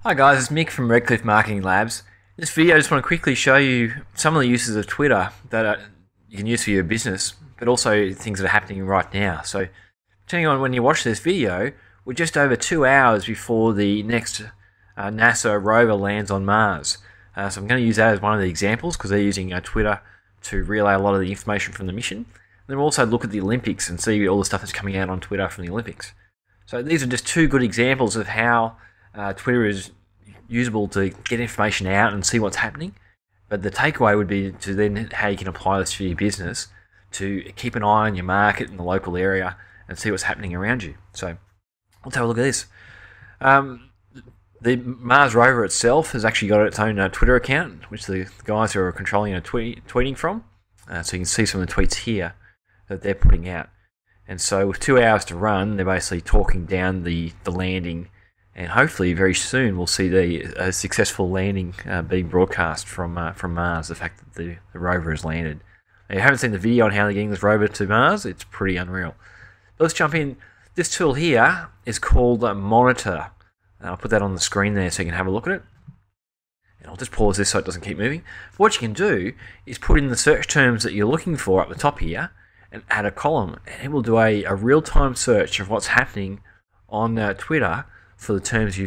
Hi guys, it's Mick from Redcliffe Marketing Labs. In this video I just want to quickly show you some of the uses of Twitter that you can use for your business, but also things that are happening right now. So depending on when you watch this video, we're just over 2 hours before the next NASA rover lands on Mars. So I'm going to use that as one of the examples because they're using Twitter to relay a lot of the information from the mission. And then we'll also look at the Olympics and see all the stuff that's coming out on Twitter from the Olympics. So these are just two good examples of how Twitter is usable to get information out and see what's happening. But the takeaway would be to then how you can apply this for your business to keep an eye on your market in the local area and see what's happening around you. So let's have a look at this. The Mars rover itself has actually got its own Twitter account, which the guys who are controlling it are tweeting from. So you can see some of the tweets here that they're putting out. And so with 2 hours to run, they're basically talking down the landing, and hopefully very soon we'll see the successful landing being broadcast from Mars, the fact that the rover has landed. Now, you haven't seen the video on how they're getting this rover to Mars, it's pretty unreal. But let's jump in. This tool here is called Monitor. I'll put that on the screen there so you can have a look at it. And I'll just pause this so it doesn't keep moving. But what you can do is put in the search terms that you're looking for up the top here and add a column, and it will do a real-time search of what's happening on Twitter for the terms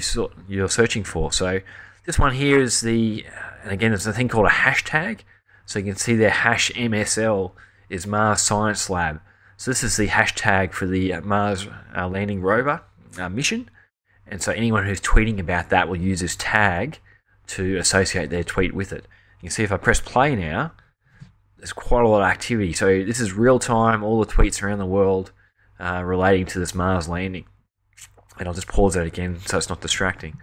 you're searching for. So this one here is and again, there's a thing called a hashtag. So you can see their hash MSL is Mars Science Lab. So this is the hashtag for the Mars landing rover mission. And so anyone who's tweeting about that will use this tag to associate their tweet with it. You can see if I press play now, there's quite a lot of activity. So this is real time, all the tweets around the world relating to this Mars landing. And I'll just pause that again so it's not distracting.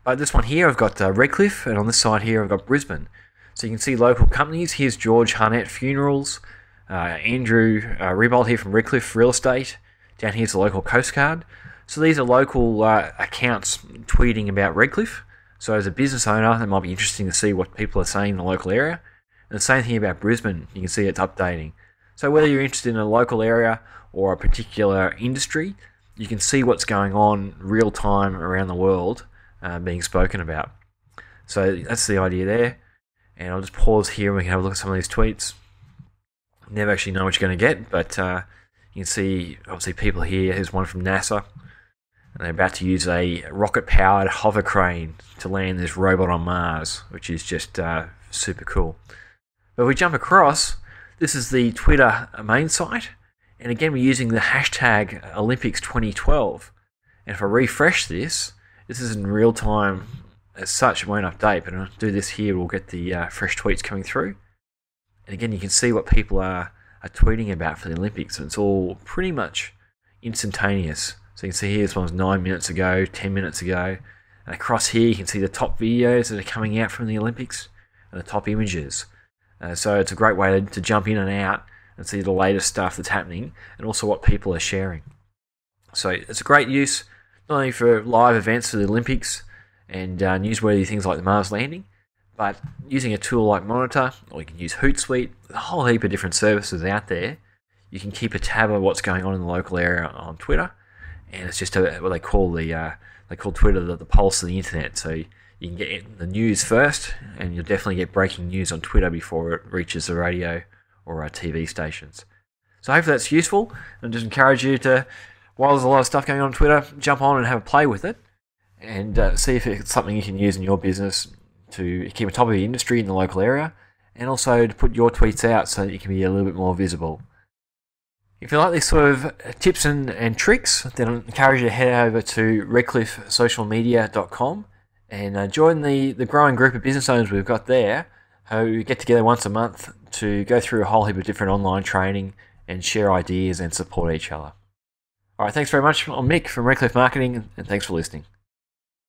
But this one here, I've got Redcliffe, and on this side here, I've got Brisbane. So you can see local companies. Here's George Harnett Funerals, Andrew Ribold here from Redcliffe Real Estate. Down here's the local Coast Guard. So these are local accounts tweeting about Redcliffe. So as a business owner, it might be interesting to see what people are saying in the local area. And the same thing about Brisbane, you can see it's updating. So whether you're interested in a local area or a particular industry, you can see what's going on real time around the world being spoken about. So that's the idea there. And I'll just pause here and we can have a look at some of these tweets. Never actually know what you're going to get, but you can see obviously people here. Here's one from NASA. And they're about to use a rocket-powered hover crane to land this robot on Mars, which is just super cool. But if we jump across, this is the Twitter main site. And again, we're using the hashtag Olympics 2012. And if I refresh this is in real time as such, it won't update. But if I do this here, we'll get the fresh tweets coming through. And again, you can see what people are tweeting about for the Olympics. And it's all pretty much instantaneous. So you can see here, this one was 9 minutes ago, 10 minutes ago. And across here, you can see the top videos that are coming out from the Olympics and the top images. So it's a great way to jump in and out and see the latest stuff that's happening and also what people are sharing. So it's a great use, not only for live events for the Olympics and newsworthy things like the Mars landing, but using a tool like Monitor, or you can use Hootsuite, a whole heap of different services out there. You can keep a tab of what's going on in the local area on Twitter, and it's just what they call Twitter the pulse of the internet. So you can get the news first, and you'll definitely get breaking news on Twitter before it reaches the radio or TV stations. So hopefully that's useful, and just encourage you to, while there's a lot of stuff going on Twitter, jump on and have a play with it, and see if it's something you can use in your business to keep on top of the industry in the local area, and also to put your tweets out so that you can be a little bit more visible. If you like these sort of tips and tricks, then I encourage you to head over to redcliffesocialmedia.com and join the growing group of business owners we've got there, who get together once a month to go through a whole heap of different online training and share ideas and support each other. Alright, thanks very much. I'm Mick from Redcliffe Marketing, and thanks for listening.